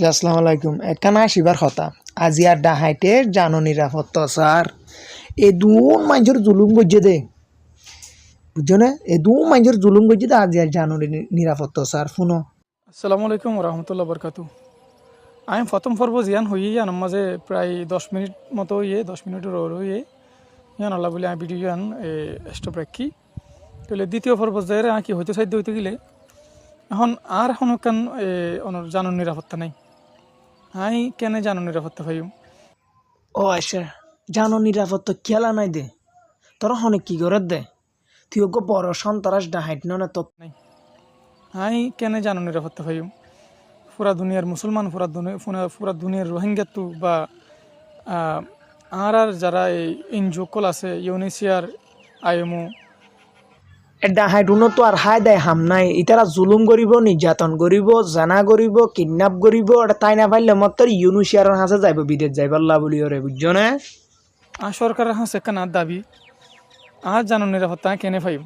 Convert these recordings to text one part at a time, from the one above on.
আসসালামু আলাইকুম একখানা আসিবার কথা আজি আর ডাহাইতে জানো নিরাপত্তা স্যার এদুন মানুষের জুলুম করছে দে বুঝছো না এদুন মানুষের জুলুম করছে দে আজি আর জানো নিরাপত্তা স্যার শুনো। আসসালামু আলাইকুম রহমতুল্লাহ বরকাতু। আমি প্রথম পর্ব জিয়ান হইয়ে ইয়ানোর মাঝে প্রায় 10 মিনিট মতো ইয়ে 10 মিনিটের হইয়ে ইয়ান আল্লাহ বলে আমি ভিডিও গান স্টপ রাখি। তাহলে দ্বিতীয় পর্ব যাই কি হইতে সাধ্য হইতে গেলে এখন কেন জানুন নিরাপত্তা নাই। আই কেন জানুন নিরাপত্তা পাইম ও আচ্ছা জানো নিরাপত্তা খেলা নাই দে তোর অনেক কি করে দে তুই ওকে বড় সন্ত্রাস ডাহাইট না তো নাই। আই কেন জানুন নিরাপত্তা পাইম পুরা দুনিয়ার মুসলমান পুরা দুনিয়ার রোহিঙ্গাতু বা আর যারা এই এনজিওকল আছে ইউনিসিয়ার আইএমও ডাহাইট উনো তো আর হাই দেয় হাম নাই ইতারা জুলুম করিব নির্যাতন করিব জানা করিব কিডন্যাপ করিব এটা তাই না পারলে মত ইউনুশিয়ারের হাসে যাইব বিদেশ যাইব আল্লাহ বলি ওরে বুঝছো না। সরকারের হাসে কেন দাবি আর জানুন নিরাপত্তা কেনে পাইম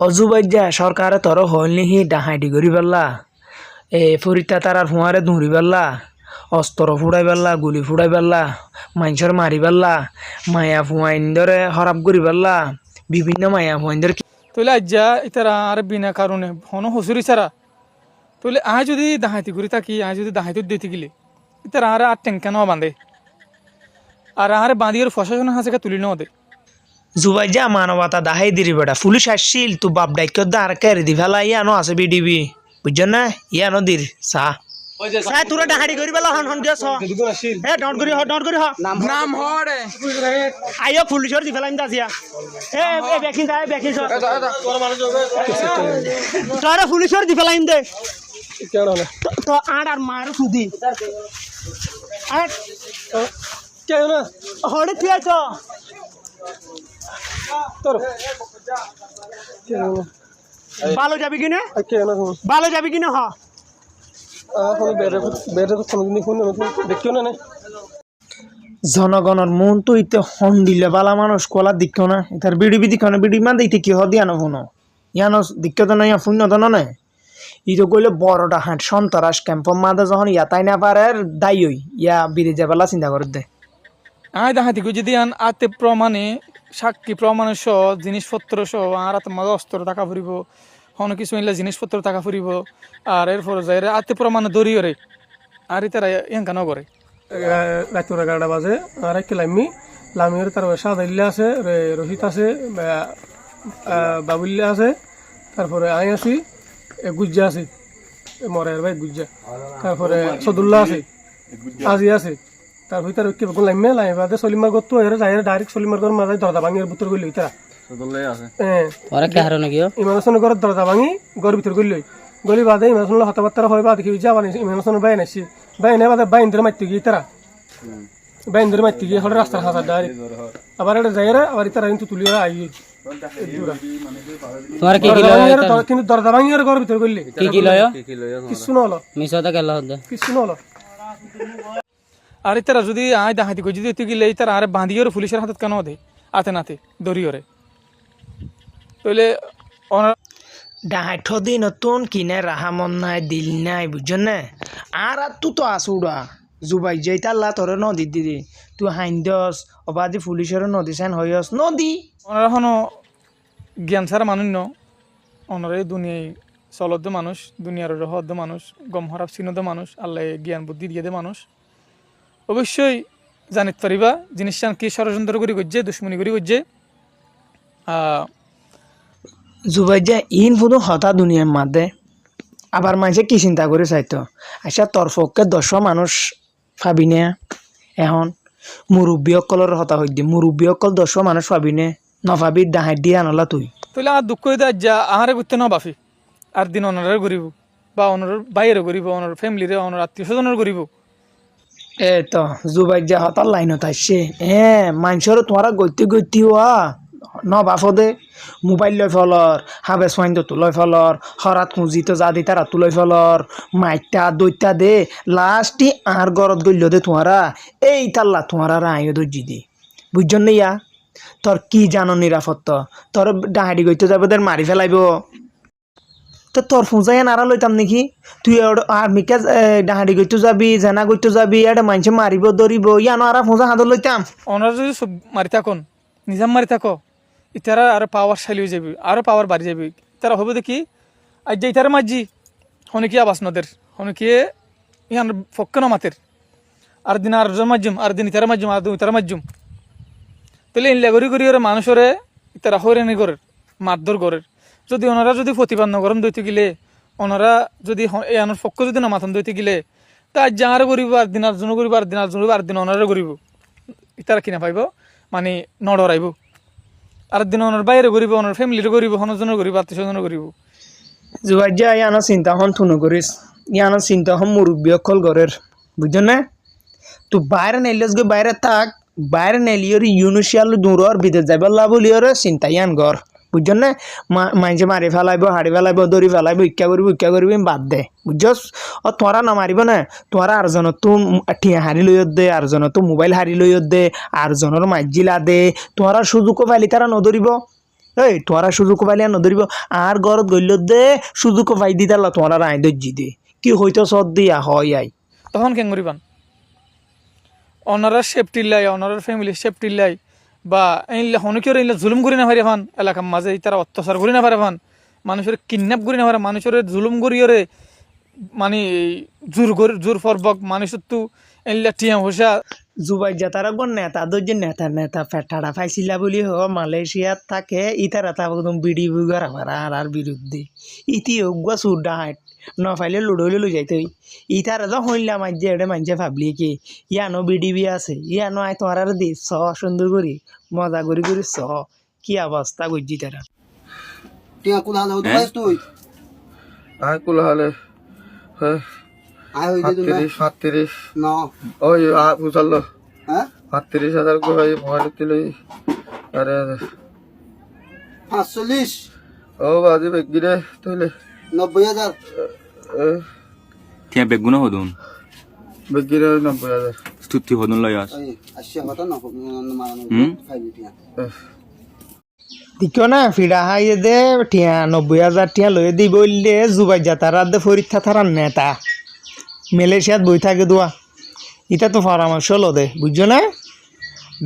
অজুবাইজা সরকারে তোর হইলি হি ডাহাইটি করি পারলা ফরিতা তারার ফুঁয়ারে ধুঁড়ি পারলা অস্ত্র ফুড়াই পারলা গুলি ফুড়াই পারলা মানুষের মারি পারলা মায়া ফুয়াইন্দরে হরাপ করি পারলা বিভিন্ন মায়া ফুয়াইন্দর তইলে আজ্জা ইতারা আর বিনা কারণে হন হসুরি ছাড়া তইলে যদি দাহাইতি করি থাকি যদি দাহাইতি দিতে গেলে ইতারা আর টেঙ্কা ন বাঁধে আর বাঁধিয়ে প্রশাসনের হাসে তুলি ন দে জুবাইজা মানবতা দাহাই দিরি বেটা পুলিশ আসছিল তু বাপ ডাইক্য দাঁড় কেড়ে দি ফেলা ইয়ানো আছে বিডিবি বুঝছেন না ইয়ানো দির সা তোরা ডাহাড়ি করি পেলা হন হন দিয়া ছ এ ডট করি হ নাম হরে আইও পুলিশর দি ফেলাইম দাসিয়া এ বেকিন যায় বেকিন তোরা পুলিশর দি ফেলাইম দে তো আর মার সুদি আর কেন না হড়ে তুই আছো ভালো যাবি কিনা ভালো যাবি কিনা হ জনগণের মন তো ইতে হন দিলে বালা মানুষ কলা দিক্ষ না এটার বিড়ি দিক্ষ না বিড়ি মান দিতে কি হদিয়ানো ফোনো ইয়ানো দিক্ষ তো না শূন্য তো নয় ই তো কইলে বড়টা হাট সন্তরাস ক্যাম্পর মাদে যখন ইয়াতাই না পারে দায়ী হই ইয়া বিড়ি যাবেলা চিন্তা করে দে দাহাতি যদি আতে প্রমাণে সাক্ষী প্রমাণ সহ জিনিসপত্র সহ আর মাঝে অস্ত্র টাকা ফুরিব কোনো কিছু নিলে জিনিসপত্র টাকা ফুরিব আর এরপর যাই আতে প্রমাণে দরিও রে আর ইতারা এঙ্কা নগরে রাত্র 11টা বাজে আর এক লামির তার সাদাইল্লা আছে রোহিত আছে বাবুল্লা আছে তারপরে আই আছি গুজ্জা আছে মরের ভাই গুজ্জা তারপরে সদুল্লাহ আছে আজি আছে তার ভিতরে কি বল লাইমে লাইবাদে সলিমার গত এর যাইরে ডাইরেক্ট সলিমার ঘর মাঝে দরজা ভাঙির ভিতর গইল ইতারা সদুল্লাহ আছে ওরা কি হারো নাকি ইমানসন ঘর দরজা ভাঙি ঘর ভিতর গইল গলি বাদে ইমানসন হতাবাত্তারা হয় বাদ কি যাবানি ইমানসন বাই নাছি বাই নে বাদে বাইন্দ্র মাইতে গি ইতারা বাইন্দ্র মাইতে গি হল রাস্তার হাসা ডাইরেক্ট আবার এটা যাইরে আবার ইতারা কিন্তু তুলিয়া আই তোমার কি কি লয় কিন্তু দরজা ভাঙির ঘর ভিতর গইল কি লয় কিছু নলো মিছাটা কেলা হদে কিছু নলো আর ইতারা যদি আয় দাহাতি কই যদি তুই গেলে ইতারা আরে বাঁধিয়ে পুলিশের হাতত কেন দে আতে নাতে দরিয়রে তাহলে ডাহাইঠ দি নতুন কিনে রাহা মন নাই দিল নাই বুঝছেন না আর তু তো আসুড়া জুবাই যাইতা আল্লাহ তোর নদী দিদি তুই হাইন্দস অবাদি পুলিশের নদী সাইন হইস নদী ওনারা হনো জ্ঞান ছাড়া মানুষ ন ওনারা এই দুনিয়ায় চলদ্দ মানুষ দুনিয়ার রহদ্দ মানুষ গম হরাপ চিহ্নদ মানুষ আল্লাহ জ্ঞান বুদ্ধি দিয়ে দে মানুষ অবশ্যই জানিতে পারিবা জিনিস কি ষড়যন্ত্র করি করছে দুশ্মনী করি করছে জুবাইজা ইন ফুদু হতা দুনিয়ার মাঝে আবার মাঝে কি চিন্তা করে চাইতো আচ্ছা তোর পক্ষে 10 মানুষ পাবি না এখন মুরব্বী অকলের হতা হই দি মুরব্বী অকল 10 মানুষ পাবি না নভাবি ডাহাই দিয়ে আনলা তুই তাহলে আর দুঃখ হইতে যা আহারে করতে ন বাফি আর দিন অনারে করিব বা অনার বাইরে করিব অনার ফ্যামিলিরে অনার আত্মীয় স্বজনের করিব এ তো জুবাইজা হতার লাইনত আসছে মানুষের তোমারা গতি হওয়া ন বাফদে মোবাইল লই ফলর হাবে সোয়াইন তো লই ফলর হরাত খুঁজি তো যা দি তারা তুলাই ফলর মাইটা দৈতা দে লাস্টি আর গরত গইল দে তোমারা এই তাল্লা তোমারা রাইও দর্জি দি বুঝছেন ইয়া তোর কি জানো নিরাপত্তা তোর ডাহাডি গইতে যাবে মারি ফেলাইব তো তোর ফুঁজাই নারা লইতাম নাকি তুই আর্মিকে ডাহাডি করতে যাবি জেনা করতে যাবি এটা মানুষে মারিব ধরিব ইয়ানো আর ফুঁজা হাতত লইতাম ওনারা যদি সব মারি থাকুন নিজাম মারি থাকো ইতারা আরো পাওয়ার শালি হয়ে যাবি আরো পাওয়ার বাড়ি যাবি তারা হবে দেখি আজ যে ইতারা মাঝি হনকি আবাস নদের হনকি ইয়ান ফক্ক না মাতের আর দিন আর মাধ্যম আর দিন ইতারা মাধ্যম আর দিন ইতারা মাধ্যম তাহলে ইনলে গড়ি গড়ি ওরা মানুষরে ইতারা হয়রানি করে মারধর করে যদি ওনারা যদি প্রতিবাদ নগরম দইতে গেলে ওনারা যদি এনার পক্ষ যদি না মাথন দইতে গেলে তা আজ যাহারে করিব আর দিন আর জন করিব আর দিন আর জন আর দিন ওনারে করিব ইতারা কিনা পাইব মানে নড়াইব আর দিন ওনার বাইরে করিব ওনার ফ্যামিলিরে করিব হনজনের করিব আত্মীয় স্বজনের করিব জুবাইজা ইয়ানো চিন্তা হন থুনু করিস ইয়ানো চিন্তা হন মুরব্বী অকল ঘরের বুঝছো না তো বাইরে নাইলেস গো বাইরে থাক বাইরে নাইলিওর ইউনিশিয়াল দূরর বিদেশ যাইবার লাভ হলিওর চিন্তা ইয়ান ঘর বুঝছো না মানুষে মারি ফেলাইব হাড়ি ফেলাইব দৌড়ি ফেলাইব ইচ্ছা করবি বাদ দে বুঝছস ও তোরা নামারিব না তোরা আরজন তো ঠিয়া হারি লইয়ত দে আরজন তো মোবাইল হারি লইয়ত দে আরজনের মাইজিলা দে তোরা সুযোগও পাইলি তারা নধরিব এই তোরা সুযোগ পাইলে নধরিব আর ঘরত গইল দে সুযোগ পাই দি তালা তোরা আই দর্জি দে কি হইতো সদ দিয়া হয় আই তখন কেন করিবান ওনারা সেফটির লাই ওনার ফ্যামিলি সেফটির লাই বা এইলে হনকিওর এইলে জুলুম করি না পারে ফান এলাকার মাঝে তারা অত্যাচার করি না পারে ফান মানুষের কিডন্যাপ করি না পারে মানুষের জুলুম করিওরে মানে জোর ফরবক মানুষের তো এইলে টিয়া হোসা জুবাইজা তারা গণ নেতা দর্জি নেতা ফেটাড়া পাইছিলা বলি হ মালয়েশিয়াত থাকে ইতারা তা একদম বিডি বুগার আর বিরুদ্ধে ইতি হোক সুডা হাট ন ফাইলে লুডইলে লই যাইতে ইতারা যখন হইলা মাঝে এটা মাঝে ভাবলি কি ইয়ানো বিডিবি আছে ইয়ানো আয় তোমার আর দিস স সুন্দর করি মজা করি স কি অবস্থা গুজি তারা টিয়া কুল হালে হতো পাইস তুই আয় কুল হালে হ্যাঁ আয় হই দে তুমি 37 না ওই বুঝালো হ্যাঁ 37,000 কো ভাই মোবাইল দিলই আরে 45 ও বাজি বেগিরে তাহলে 90,000 Tiang beguno hodun. বেগিরে 90,000 Stuti hodun layas. এই আসছে কথা না মারানো ফাইল টিয়া দিকো না ফিরা হাই দে টিয়া 90,000 টিয়া লয়ে দি বললে জুবাইজা তারা দে পরীক্ষা তারার নেতা মালয়েশিয়াত বই থাকে দোয়া এটা তো পরামর্শ লো দে বুঝছো না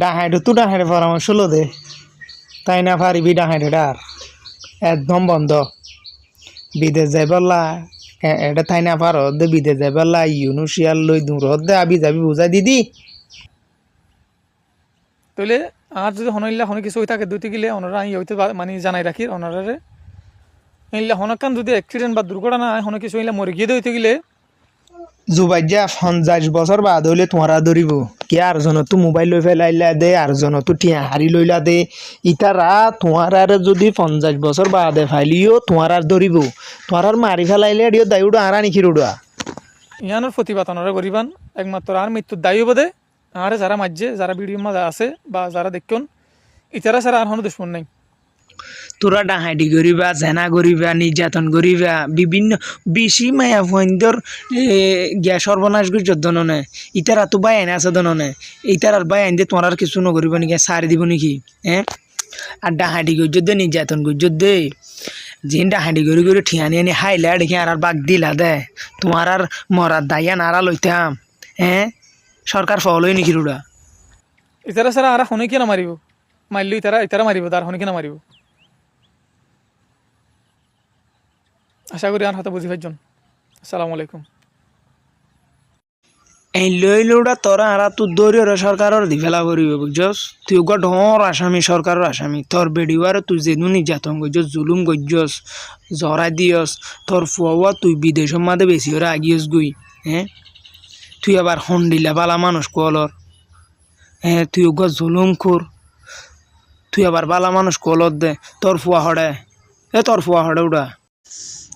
ডাহাইডো তো ডাহাইডে পরামর্শ লো দে তাই না পারিবি ডাহাইডে আর একদম বন্ধ বিদেশ যাইবলা এটা তাই না পারো দে বিদেশ যাইবলা ইউনুশিয়াল লই দূর দে আবি যাবি বুঝাই দিদি তাহলে আর যদি হনইল্লা হন কিছু হয়ে থাকে দুইতে গেলে ওনারা হইতে মানে জানাই রাখি ওনারে এইলা হনকান যদি অ্যাক্সিডেন্ট বা দুর্ঘটনা হন কিছু হইলে মরে গিয়ে হইতে গেলে জুবাইজা 50 বছর বাদ হইলে তোমারা ধরিব কি আর জন তো মোবাইল লই ফেলাইলা দে আর জন তো টিয়া হারি লইলা দে ইতারা তোমার আর যদি 50 বছর বাদে ফাইলিও তোমার আর ধরিব তোমার আর মারি ফেলাইলে দিও দাইউডা আর আনি খিরুডা ইয়ানোর প্রতিবাদ ওনারা করিবান একমাত্র আর মৃত্যুর দায়ী বোধে আর যারা মাঝে যারা ভিডিওর মাঝে আছে বা যারা দেখুন ইতারা ছাড়া আর কোনো দুশ্মন নাই তোরা ডাহাইডি করিবা জেনা করিবা নির্যাতন করিবা বিভিন্ন বেশি মায়া ফন্দর গ্যাস সর্বনাশ গুজর দননে ইতারা তো বাই আইন আছে দননে ইতারার বাই আইন দিয়ে তোমার আর কিছু নকরিব নাকি সারি দিব নাকি হ্যাঁ আর ডাহাইডি গুজর দে নির্যাতন গুজর দে যে ডাহাইডি করে ঠিয়ানি আনি হাইলা দেখি আর বাঘ দিলা দে তোমার আর মরার দাইয়া নারা লইতাম হ্যাঁ সরকার ফলই নাকি রুডা ইতারা ছাড়া আর হনে কিনা মারিব মারলে ইতারা মারিব তার হনে কিনা মারিব আশা করি আর হাতে বুঝি ভাইজন আসসালামু আলাইকুম এই লই লৌড়া তোরা আর তুই দৌড়ি সরকারের দি ফেলা করিব বুঝছস তুই গা ঢর আসামি সরকারের আসামি তোর বেডিওয়ার তুই যেনু নির্যাতন করছস জুলুম করছস জরা দিয়স তোর ফুয়া তুই বিদেশের মাঝে বেশি করে আগিয়েস গুই হ্যাঁ তুই আবার হন্ডিলা বালা মানুষ কলর হ্যাঁ তুই গা জুলুম কর তুই আবার বালা মানুষ কলর দে তোর ফুয়া হড়ে তোর ফুয়া হড়ে উড়া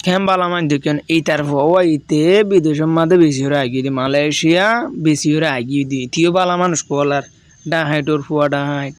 কেন বালা মান দেখেন এই তার ফুয়া ইতে বিদেশের মাঝে বেশি করে আগিয়ে দি মালয়েশিয়া বেশি করে আগিয়ে দি তুইও বালা মানুষ কলার ডাহাই তোর ফুয়া ডাহাই